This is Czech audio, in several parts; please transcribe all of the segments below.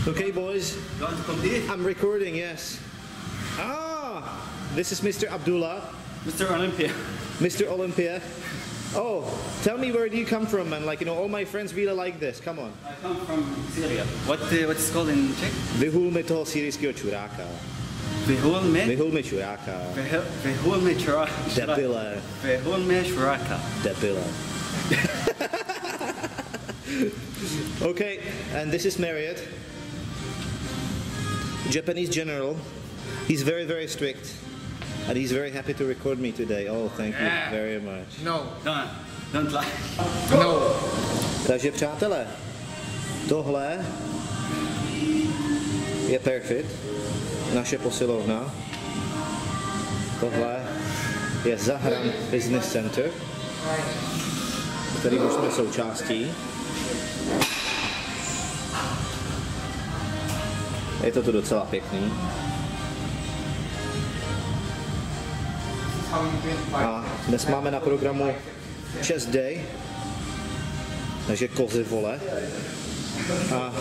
Okay, boys. You want to complete? I'm recording, yes. Ah, this is Mr. Abdullah. Mr. Olympia. Mr. Olympia. Oh, tell me, where do you come from, man? Like, you know, all my friends really like this. Come on. I come from Syria. What's called in Czech? Vyhul mi toho syrijského čuráka. Vyhul mi? Vyhul mi čuráka. Vyhul mi čuráka. Debile. Vyhul mi čuráka. Debile. Okay, and this is Marriott. Japanese general. He's very, very strict. And he's very happy to record me today. Oh, thank you very much. No. Don't lie. No. Takže přátelé, tohle je Perfit, naše posilovna. Tohle je Zahran Business Center, který už jsme součástí. Je to tu docela pěkný. A dnes máme na programu Chest Day, takže kozy vole. A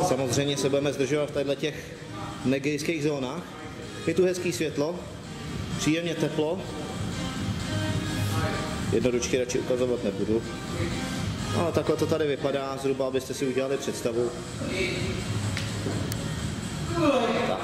samozřejmě se budeme zdržovat v těchto negejských zónách. Je tu hezký světlo, příjemně teplo. Jednodučky radši ukazovat nebudu. Ale takhle to tady vypadá, zhruba abyste si udělali představu. Tak.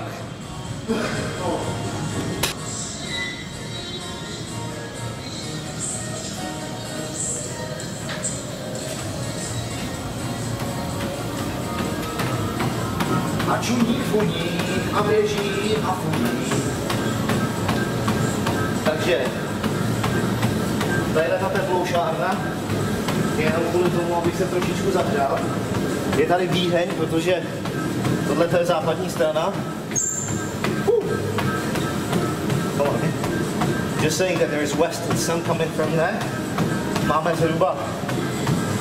A čudí, funí, a běží, a funí. Takže, tady je ta teploušárna, jenom kvůli tomu, abych se trošičku zahřál. Je tady výheň, protože tohle je západní strana. Just saying that there is western sun coming from there. Máme zhruba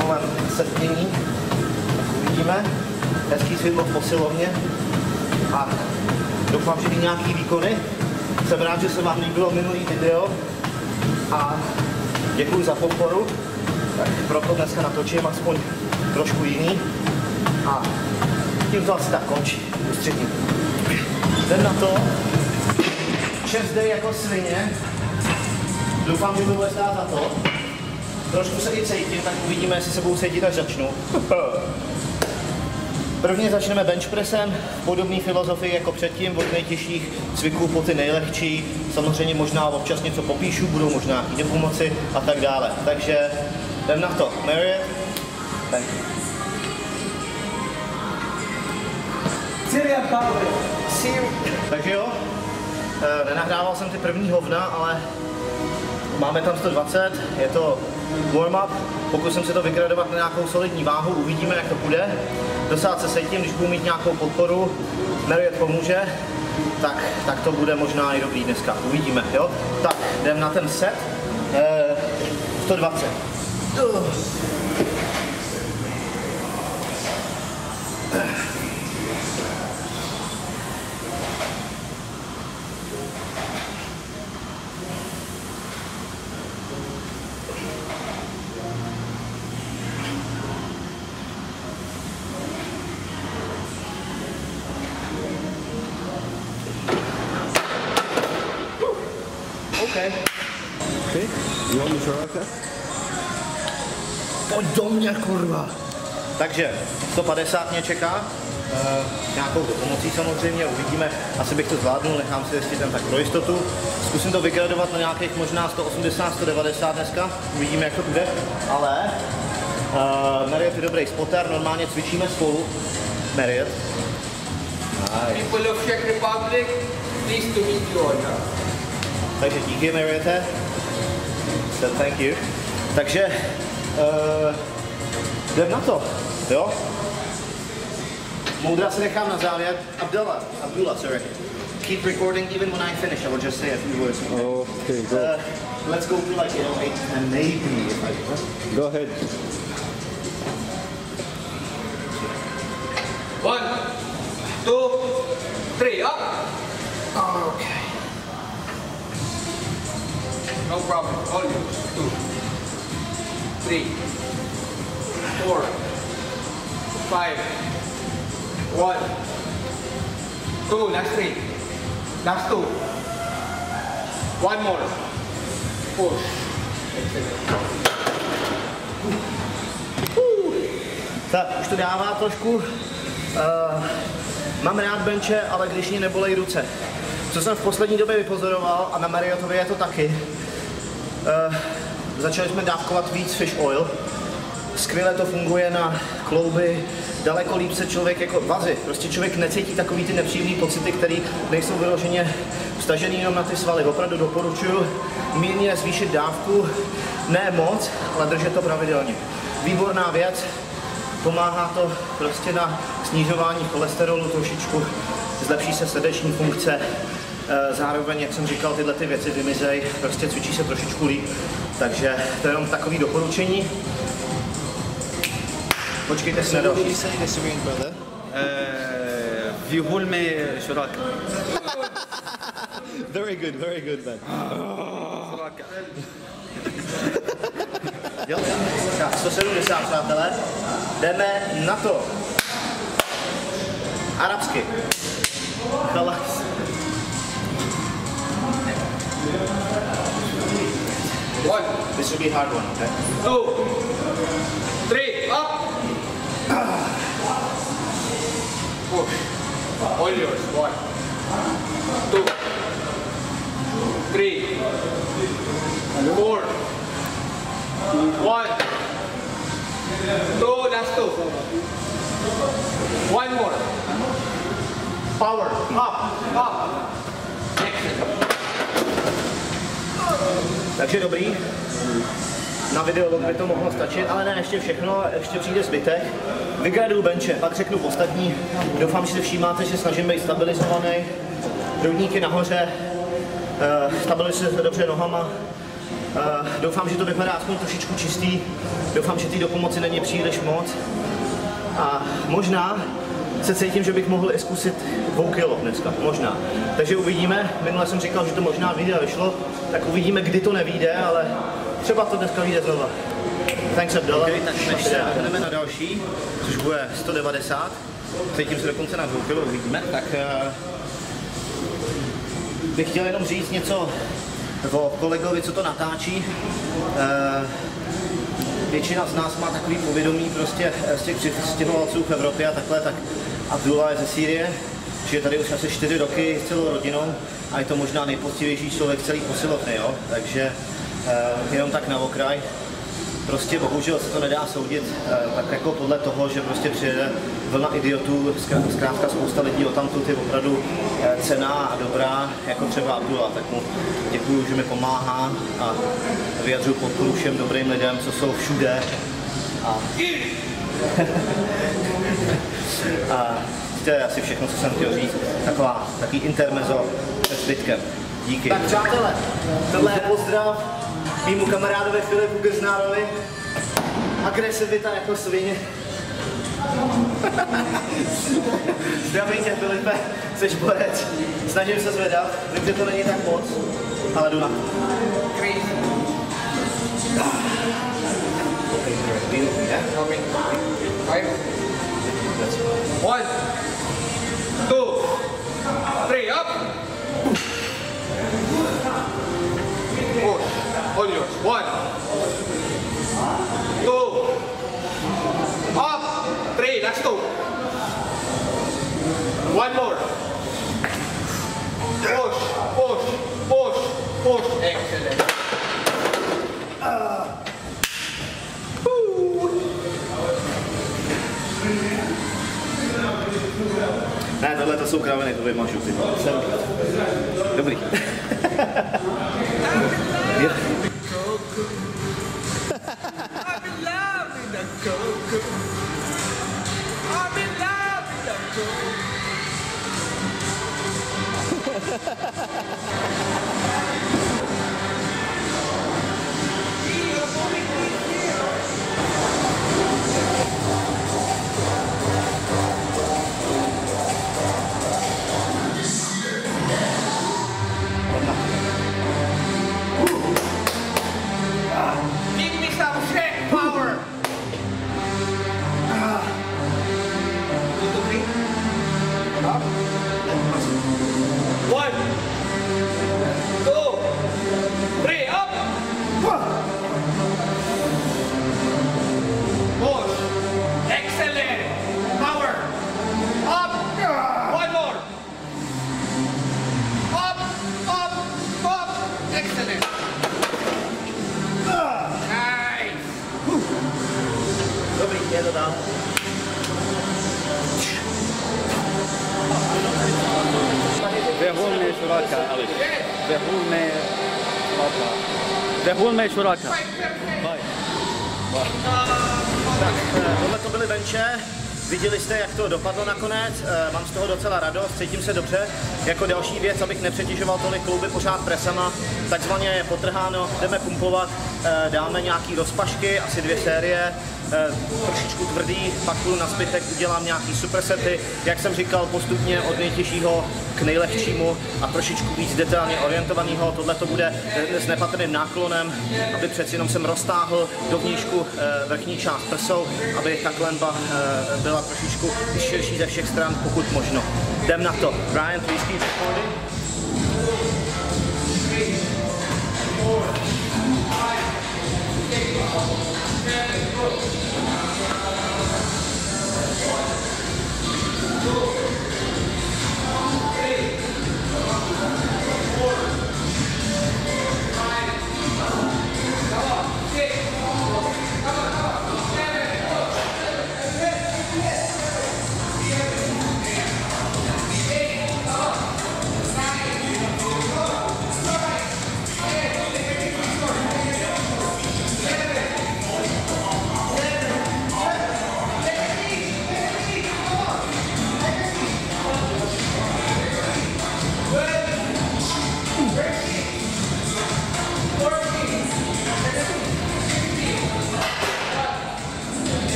kolem setmění, uvidíme. Hezký světlo v posilovně a doufám, že i nějaký výkony. Jsem rád, že se vám líbilo minulý video a děkuji za podporu. Tak proto dneska natočím aspoň trošku jiný a tím to asi tak končí. Ústřední. Jdem na to. Chest day jako svině. Doufám, že to bude stát za to. Trošku se i cítím, tak uvidíme, jestli se budu cítit, až začnu. Prvně začneme benchpressem, podobné filozofii jako předtím, od nejtěžších cviků po ty nejlehčí. Samozřejmě možná občas něco popíšu, budou možná jít pomoci a tak dále. Takže jdem na to. Marriott. Syria power. Takže jo, nenahrával jsem ty první hovna, ale máme tam 120, je to warm-up. Pokusím se to vygradovat na nějakou solidní váhu, uvidíme, jak to bude. Dosát se sejtím, když budu mít nějakou podporu, Marriott pomůže, tak to bude možná i dobrý dneska, uvidíme, jo? Tak, jdem na ten set, 120. Okay. You want me to try that? Pojď do mě, kurva. Takže 150 mě čeká, nějakou pomocí samozřejmě, uvidíme, asi bych to zvládnul, nechám si jestli ten tak pro jistotu. Zkusím to vygradovat na nějakých možná 180, 190 dneska, uvidíme, jak to bude, ale Marriott je dobrý spotter, normálně cvičíme spolu. Marriott. Nice. People of Czech Republic, pleased to meet you all. Takže díky, Marriotte. So thank you. Takže jdem na to, jo? Moudra se nechám na závěr. Abdullah, sorry. Keep recording even when I finish. I will just say a few words. Okay, go. Let's go to like 8 and maybe if I can. Go ahead. 1, 2, 3, up. Okay. No problem. Hold you. 2, 3, 4, 5, 1, 2, last 3, last 2, 1 more, push. Tak, už to dává trošku. Mám rád benče, ale když mě nebolej ruce. Co jsem v poslední době vypozoroval, a na Marriotově je to taky, začali jsme dávkovat víc fish oil. Skvěle to funguje na klouby, daleko líp se člověk jako vazy. Prostě člověk necítí takový ty nepříjemné pocity, které nejsou vyloženě vstažený jenom na ty svaly. Opravdu doporučuji mírně zvýšit dávku, ne moc, ale držet to pravidelně. Výborná věc, pomáhá to prostě na snižování cholesterolu trošičku, zlepší se srdeční funkce, zároveň, jak jsem říkal, tyhle ty věci vymizej, prostě cvičí se trošičku líp, takže to je jenom takový doporučení. Počkejte si na další. في هولمي شراكة. Very good, man. شراكة. Jo? Tak, 170, přátelé. Jdeme na to. Arabsky. Chalas. One, This will be a hard one, okay? 2, 3, up. Push. All yours. 1, 2, 3, 4, 1, 2, last 2. 1 more. Power. Up. Excellent. Takže dobrý. Na video by to mohlo stačit, ale ne, ještě všechno, ještě přijde zbytek. Vygraduju benče, pak řeknu ostatní. Doufám, že si všímáte, že snažím být stabilizovaný. Hrudníky nahoře, stabilizuji se dobře nohama. Doufám, že to vypadá aspoň trošičku čistý. Doufám, že té dopomoci není příliš moc. A možná se cítím, že bych mohl i zkusit 2 kilo dneska, možná. Takže uvidíme, minule jsem říkal, že to možná vyjde a vyšlo, tak uvidíme, kdy to nevyjde, ale třeba to dneska vyjde znova. Thanks Abdallah. Okay, tak než se jdeme na další, což bude 190, cítím se dokonce na 2 kilo, uvidíme, tak bych chtěl jenom říct něco o kolegovi, co to natáčí. Většina z nás má takový povědomí prostě z těch přistěhovalců v Evropě a takhle, tak Abdullah je ze Sýrie, že je tady už asi 4 roky s celou rodinou a je to možná nejpoctivější člověk celý posilovny, jo? Takže jenom tak na okraj. Prostě bohužel se to nedá soudit tak jako podle toho, že prostě přijede vlna idiotů, zkrátka spousta lidí odtamtud je opravdu cenná a dobrá, jako třeba Abdullah, tak mu děkuju, že mi pomáhá a vyjadřuju podporu všem dobrým lidem, co jsou všude. A to je asi všechno, co jsem chtěl říct, takový intermezzo se zbytkem. Díky. Tak přátelé, tohle je pozdrav mýmu kamarádovi Filipu Grznárovi. Agresivita jako svině. Zdravím tě, Filipe, jsi borec. Snažím se zvedat, vím, že to není tak moc, ale jdu na to. Okay. 1, 2, 3, up. Push. All yours. 1, 2, up. 3, last 2. 1 more. Push. Excellent. Ne, tohle to jsou kraviny, to vymažu, ty. Dobrý. شراكة ألف Vyhulme šuráka. Tak, tohle to byly benče. Viděli jste, jak to dopadlo nakonec, mám z toho docela radost, cítím se dobře. Jako další věc, abych nepřetěžoval tolik klouby pořád presama, takzvaně je potrháno, jdeme pumpovat, dáme nějaký rozpašky, asi 2 série, trošičku tvrdý, pak půjdu na zbytek, udělám nějaký supersety, jak jsem říkal, postupně od nejtěžšího k nejlehčímu a trošičku víc detailně orientovaného. Tohle to bude s nepatrným náklonem, aby přeci jenom jsem roztáhl dovníšku vrchní část prsou, aby ta klenba byla trošičku širší ze všech stran, pokud možno. Jdem na to. Brian, please keep recording.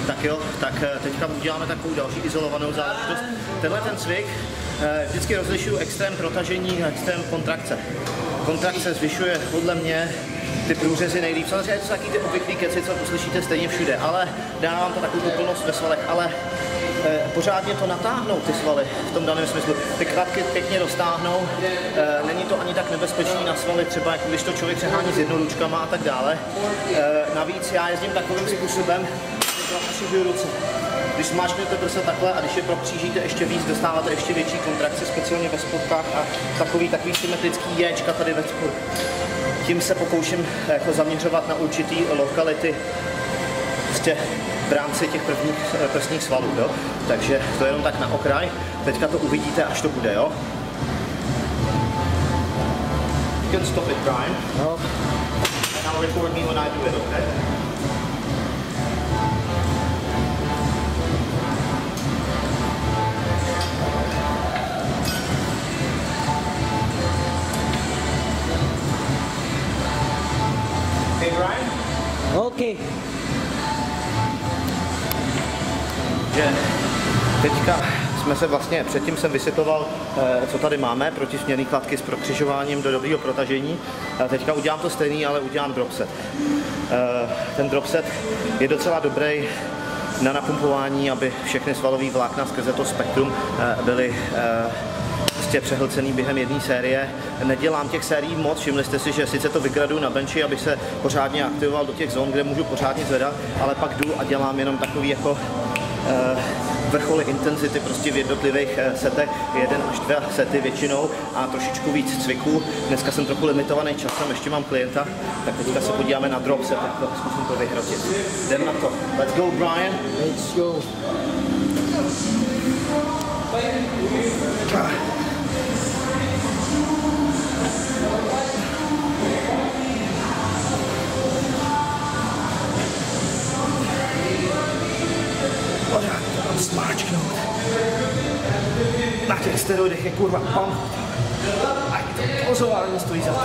Tak jo, tak teďka uděláme takovou další izolovanou záležitost. Tenhle ten cvik vždycky rozlišuju extrém protažení a extrém kontrakce. Kontrakce zvyšuje podle mě ty průřezy nejlíp. Samozřejmě to jsou taky ty obvyklý keci, co uslyšíte stejně všude, ale dávám to takovou úplnost ve svalech, ale pořádně to natáhnou ty svaly v tom daném smyslu. Ty kladky pěkně roztáhnou, není to ani tak nebezpečný na svaly, třeba jako když to člověk přehání s jednoručkama a tak dále. Navíc já jezdím takovým způsobem, že propřížuju ruce. Když smáčknete prsa takhle a když je propřížíte ještě víc, dostáváte ještě větší kontrakci, speciálně ve spodkách a takový symetrický jéčka tady ve spodu. Tím se pokouším jako zaměřovat na určitý lokality prostě v rámci těch prvních prsních svalů, jo? Takže to je jenom tak na okraj, teďka to uvidíte, až to bude, jo? You can stop it, Brian. No. And I'll record me when I do it, okay? Hey, Brian? Okay. Že teďka jsme se vlastně, předtím jsem vysvětloval, co tady máme, protisměrný kladky s prokřižováním do dobrého protažení. Teďka udělám to stejný, ale udělám dropset. Ten dropset je docela dobrý na napumpování, aby všechny svalové vlákna skrze to spektrum byly prostě přehlcený během jedné série. Nedělám těch sérií moc, všimli jste si, že sice to vygraduju na benchi, abych se pořádně aktivoval do těch zón, kde můžu pořádně zvedat, ale pak jdu a dělám jenom takový jako vrcholy intenzity prostě v jednotlivých setech, 1 až 2 sety většinou a trošičku víc cviků. Dneska jsem trochu limitovaný časem, ještě mám klienta, tak teďka se podíváme na drop set, tak to zkusím to vyhrotit. Jdem na to. Let's go, Brian. Let's go. Pořád to tam smáčknout. Na těch steroidech je kurva pump. A to pozování stojí za to.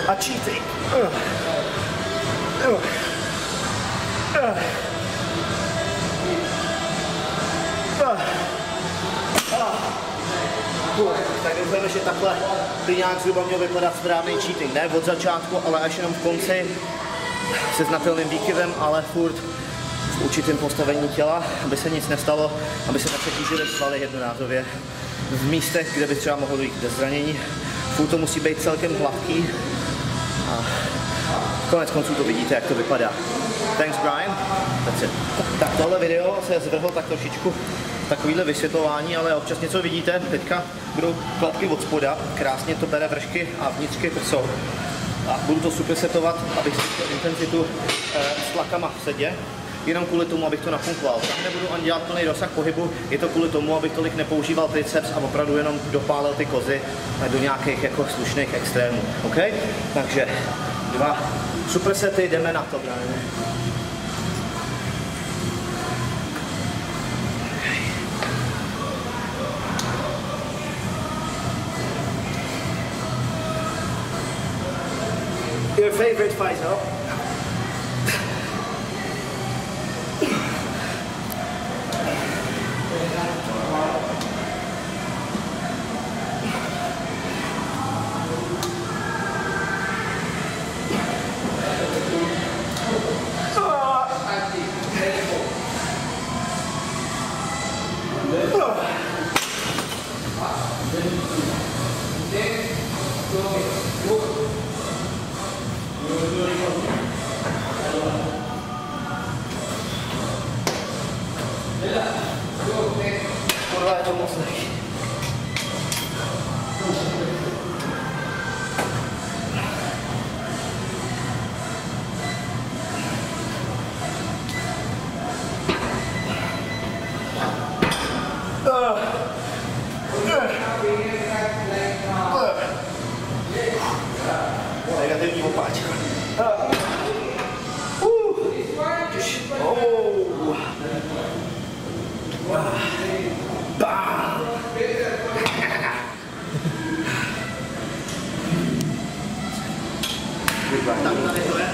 A cheating. Tak doufáme, že takhle by nějak zhruba měl vypadat správný cheating. Ne od začátku, ale až jenom v konci se znatelným výkyvem, ale furt v určitém postavení těla, aby se nic nestalo, aby se nepřetížily svaly jednorázově v místech, kde by třeba mohlo dojít ke zranění. Furt to musí být celkem hladký a konec konců to vidíte, jak to vypadá. Thanks Brian. That's it. Tak tohle video se zvrhlo tak trošičku takovýhle vysvětlování, ale občas něco vidíte. Teďka budou kladky od spoda, krásně to bere vršky a vnitřky prsou. A budu to supersetovat, abych si intenzitu s tlakama v sedě, jenom kvůli tomu, abych to napumpoval. Tam nebudu ani dělat plný rozsah pohybu, je to kvůli tomu, abych tolik nepoužíval triceps a opravdu jenom dopálil ty kozy do nějakých jako slušných extrémů. OK? Takže 2 supersety, jdeme na to, Brian. Your favorite fight, no? Kurva, je to moc lehký. Negativní opáčka. Bam! Tak tady to je.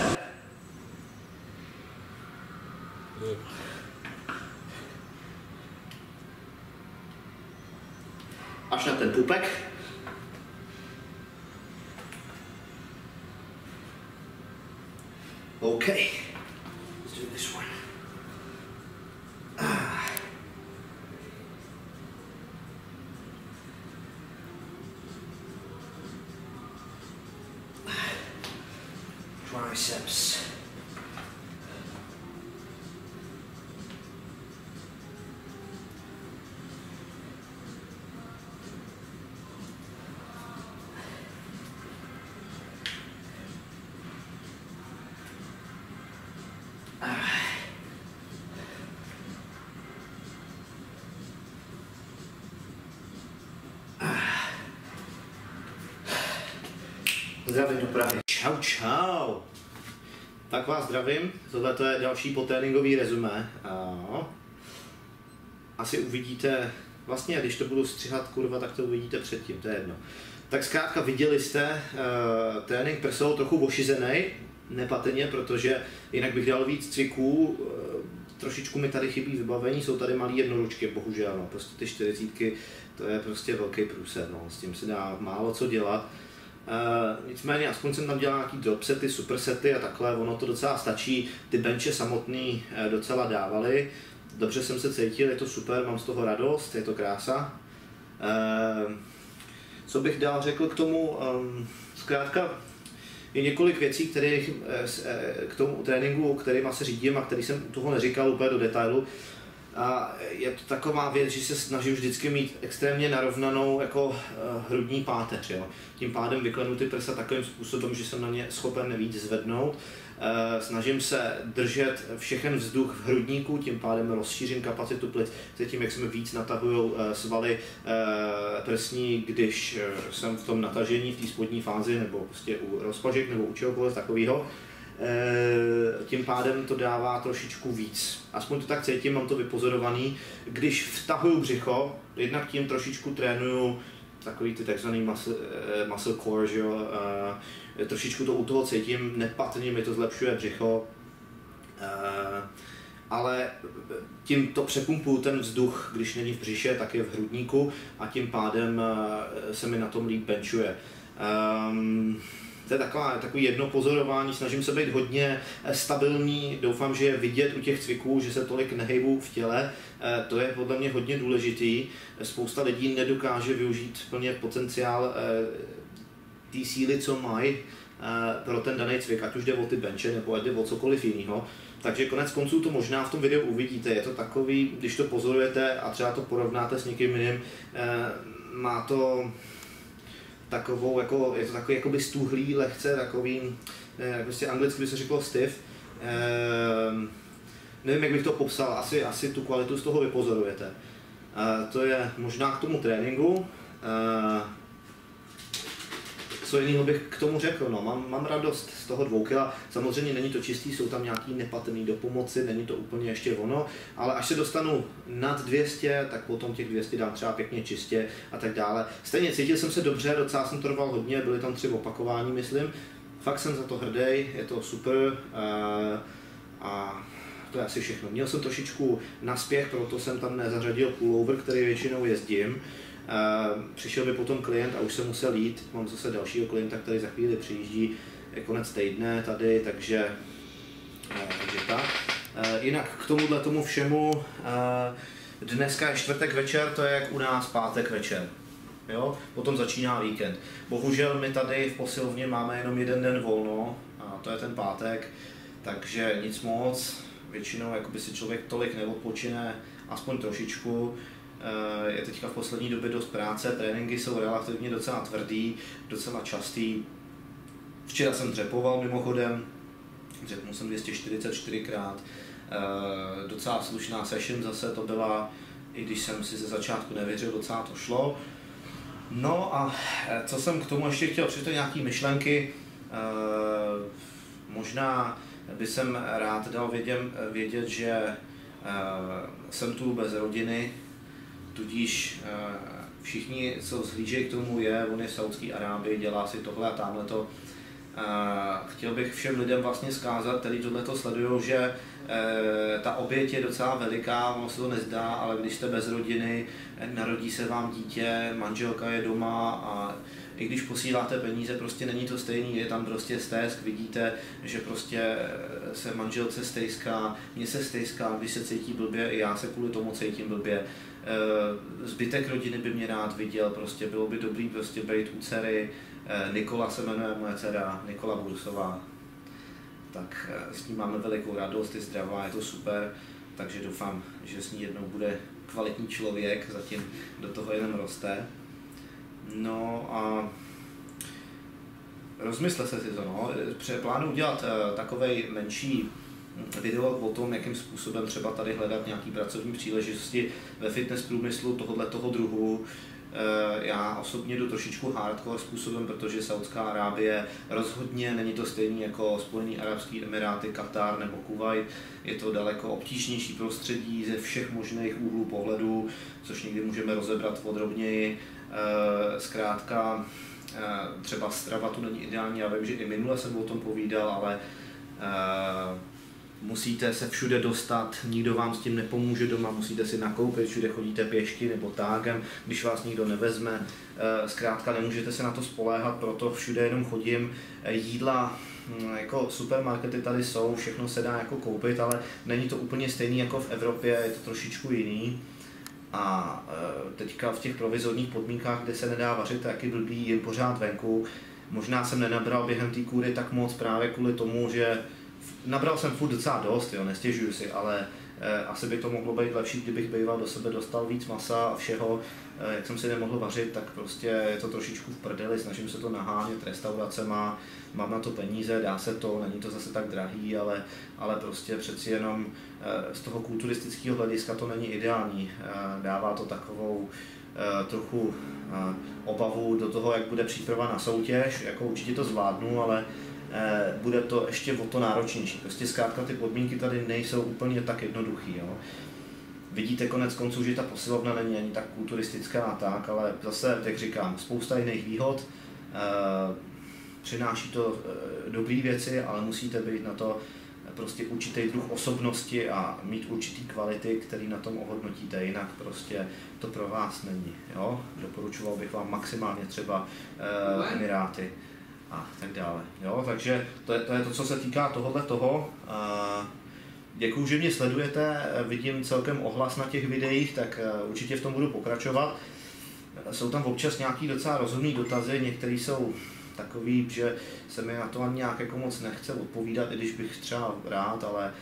Až na ten pupek. Okay, let's do this one. Triceps. Zdravím do Prahy. Čau, čau. Tak vás zdravím. Tohle je další potréninkový rezumé. Asi uvidíte, vlastně když to budu střihat, kurva, tak to uvidíte předtím, to je jedno. Tak zkrátka viděli jste trénink prsou trochu ošizený, nepatrně, protože jinak bych dal víc cviků. Trošičku mi tady chybí vybavení, jsou tady malé jednoručky, bohužel, no, prostě ty 40, to je prostě velký průser, no, s tím se dá málo co dělat. Nicméně aspoň jsem tam dělal nějaký dropsety, supersety a takhle, ono to docela stačí, ty benče samotný docela dávaly, dobře jsem se cítil, je to super, mám z toho radost, je to krása. Co bych dál řekl k tomu, zkrátka je několik věcí, které k tomu tréninku, kterýma se řídím a který jsem toho neříkal úplně do detailu. A je to taková věc, že se snažím vždycky mít extrémně narovnanou jako hrudní páteř. Jo. Tím pádem vyklenu ty prsa takovým způsobem, že jsem na ně schopen víc zvednout. Snažím se držet všechen vzduch v hrudníku, tím pádem rozšířím kapacitu plic, tím jak se mi víc natahují svaly prsní, když jsem v tom natažení, v té spodní fázi, nebo prostě u rozpažek, nebo u čehokoliv takového. Tím pádem to dává trošičku víc. Aspoň to tak cítím, mám to vypozorovaný. Když vtahuju břicho, jednak tím trošičku trénuju takový ty takzvaný muscle core, že jo? Trošičku to u toho cítím, nepatrně mi to zlepšuje břicho. ale tím to přepumpuju ten vzduch, když není v břiše, tak je v hrudníku a tím pádem se mi na tom líp benchuje. To je takový jedno pozorování, snažím se být hodně stabilní, doufám, že je vidět u těch cviků, že se tolik nehejbu v těle, to je podle mě hodně důležitý. Spousta lidí nedokáže využít plně potenciál té síly, co mají pro ten daný cvik, ať už jde o ty benče nebo ať jde o cokoliv jiného. Takže konec konců to možná v tom videu uvidíte, je to takový, když to pozorujete a třeba to porovnáte s někým jiným, má to takovou, jako, je to takový jakoby stuhlý, lehce takový, prostě anglicky by se řeklo stiff. Nevím, jak bych to popsal, asi tu kvalitu z toho vypozorujete. To je možná k tomu tréninku. Co jiného bych k tomu řekl, no, mám radost z toho 2 kg, samozřejmě není to čistý, jsou tam nějaký nepatrný dopomoci, není to úplně ještě ono, ale až se dostanu nad 200, tak potom těch 200 dám třeba pěkně čistě a tak dále. Stejně cítil jsem se dobře, docela jsem to rval hodně, byly tam 3 opakování, myslím, fakt jsem za to hrdý, je to super a to je asi všechno. Měl jsem trošičku naspěch, proto jsem tam nezařadil pullover, který většinou jezdím. Přišel mi potom klient a už jsem musel jít, mám zase dalšího klienta, který za chvíli přijíždí, je konec týdne tady, takže tak. Jinak k tomu všemu, dneska je čtvrtek večer, to je jak u nás pátek večer, jo? Potom začíná víkend. Bohužel my tady v posilovně máme jenom jeden den volno, a to je ten pátek, takže nic moc, většinou jakoby si člověk tolik neodpočine, aspoň trošičku. Je teďka v poslední době dost práce, tréninky jsou relativně docela tvrdý, docela častý. Včera jsem dřepoval mimochodem, dřepnul jsem 244krát, docela slušná session zase to byla, i když jsem si ze začátku nevěřil, docela to šlo. No a co jsem k tomu ještě chtěl přidat, nějaké myšlenky, možná by jsem rád dal vědět, že jsem tu bez rodiny, tudíž všichni, co zhlížejí k tomu, on je v Saúdské Arábii, dělá si tohle a tamhleto. Chtěl bych všem lidem vlastně zkázat, kteří tohleto sledujou, že ta oběť je docela veliká, ono se to nezdá, ale když jste bez rodiny, narodí se vám dítě, manželka je doma a i když posíláte peníze, prostě není to stejný, je tam prostě stesk, vidíte, že prostě se manželce stejská, mně se stejská, když se cítí blbě, i já se kvůli tomu cítím blbě. Zbytek rodiny by mě rád viděl, prostě bylo by dobrý prostě být u dcery, Nikola se jmenuje moje dcera, Nikola Bursová. Tak s ní máme velikou radost, je zdravá, je to super, takže doufám, že s ní jednou bude kvalitní člověk, zatím do toho jenom roste. No a rozmyslete si to, no. Plánuji udělat takovej menší video o tom, jakým způsobem třeba tady hledat nějaký pracovní příležitosti ve fitness průmyslu tohoto druhu. Já osobně jdu trošičku hardcore způsobem, protože Saudská Arábie rozhodně není to stejný jako Spojené arabské emiráty, Katar nebo Kuvajt. Je to daleko obtížnější prostředí ze všech možných úhlů pohledu, což někdy můžeme rozebrat podrobněji. Zkrátka, třeba strava tu není ideální, já vím, že i minule jsem o tom povídal, ale musíte se všude dostat, nikdo vám s tím nepomůže doma, musíte si nakoupit, všude chodíte pěšky nebo tágem, když vás nikdo nevezme. Zkrátka nemůžete se na to spoléhat, proto všude jenom chodím. Jídla, jako supermarkety tady jsou, všechno se dá jako koupit, ale není to úplně stejný jako v Evropě, je to trošičku jiný. A teďka v těch provizorních podmínkách, kde se nedá vařit, taky blbý, jen pořád venku. Možná jsem nenabral během té kůry tak moc právě kvůli tomu, že nabral jsem furt docela dost, jo, nestěžuju si, ale asi by to mohlo být lepší, kdybych býval do sebe dostal víc masa a všeho. Jak jsem si nemohl vařit, tak prostě je to trošičku v prdeli, snažím se to nahánět restauracema, mám na to peníze, dá se to, není to zase tak drahý, ale prostě přeci jenom z toho kulturistického hlediska to není ideální. Dává to takovou trochu obavu do toho, jak bude příprava na soutěž, jako určitě to zvládnu, ale bude to ještě o to náročnější. Prostě zkrátka ty podmínky tady nejsou úplně tak jednoduchý. Jo. Vidíte konec konců, že ta posilovna není ani tak kulturistická a tak, ale zase, jak říkám, spousta jiných výhod. Přináší to dobré věci, ale musíte být na to prostě určitý druh osobnosti a mít určitý kvality, který na tom ohodnotíte, jinak prostě to pro vás není. Jo? Doporučoval bych vám maximálně třeba Emiráty a tak dále. Jo? Takže to je to, co se týká tohohle toho. Děkuju, že mě sledujete, vidím celkem ohlas na těch videích, tak určitě v tom budu pokračovat. Jsou tam občas nějaký docela rozumný dotazy, některé jsou takový, že se mi na to ani nějak jako moc nechce odpovídat, i když bych třeba rád, ale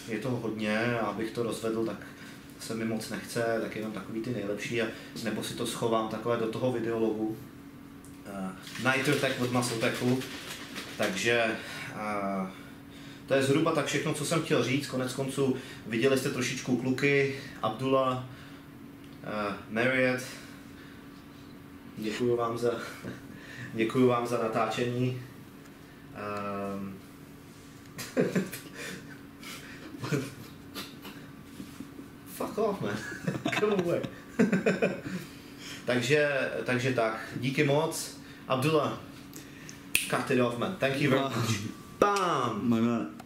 je toho hodně a abych to rozvedl, tak se mi moc nechce, tak jenom takový ty nejlepší, nebo si to schovám takhle do toho videologu. Nitrotech od Muscletechu, takže to je zhruba tak všechno, co jsem chtěl říct. Konec konců viděli jste trošičku kluky, Abdullah, Marriott, děkuju vám za natáčení. Fuck off, man. Come away. takže tak, díky moc. Abdullah, cut it off, man. Thank you very much. Bam! My man.